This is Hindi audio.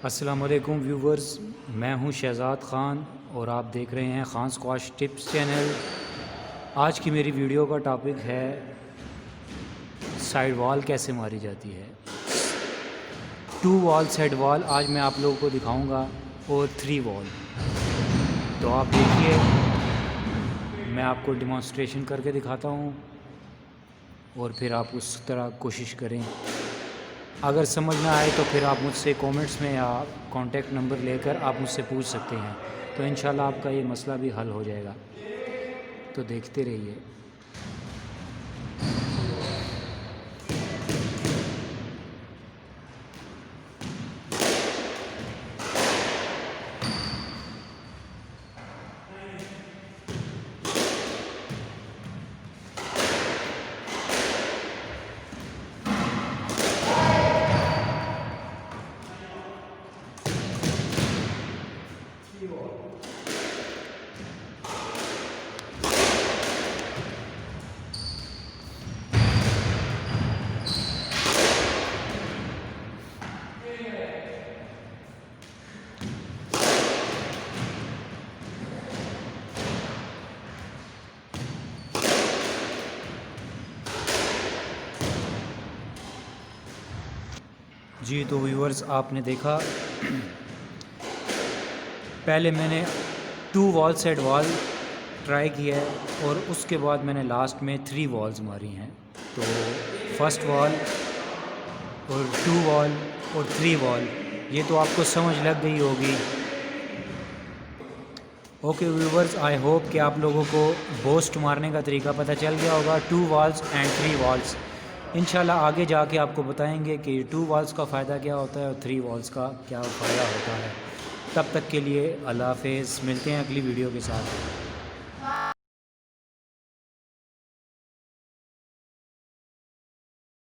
अस्सलाम वालेकुम व्यूवर्स, मैं हूं शहज़ाद ख़ान और आप देख रहे हैं ख़ान स्क्वाश टिप्स चैनल। आज की मेरी वीडियो का टॉपिक है साइड वॉल कैसे मारी जाती है। 2 वॉल साइड वॉल आज मैं आप लोगों को दिखाऊंगा और 3 वॉल। तो आप देखिए, मैं आपको डिमॉन्स्ट्रेशन करके दिखाता हूं और फिर आप उस तरह कोशिश करें। अगर समझ ना आए तो फिर आप मुझसे कमेंट्स में या कॉन्टैक्ट नंबर लेकर आप मुझसे पूछ सकते हैं, तो इंशाल्लाह आपका ये मसला भी हल हो जाएगा। तो देखते रहिए। जी तो व्यूअर्स, आपने देखा, पहले मैंने 2 वॉल साइड वॉल ट्राई किया है और उसके बाद मैंने लास्ट में 3 वॉल्स मारी हैं। तो फर्स्ट वॉल और 2 वॉल और 3 वॉल, ये तो आपको समझ लग गई होगी। ओके व्यूवर्स, आई होप कि आप लोगों को बोस्ट मारने का तरीका पता चल गया होगा। 2 वॉल्स एंड 3 वॉल्स। इंशाल्लाह आगे जाके आपको बताएंगे कि 2 वॉल्स का फ़ायदा क्या होता है और 3 वॉल्स का क्या फ़ायदा होता है। तब तक के लिए अल्लाह हाफ़िज़, मिलते हैं अगली वीडियो के साथ।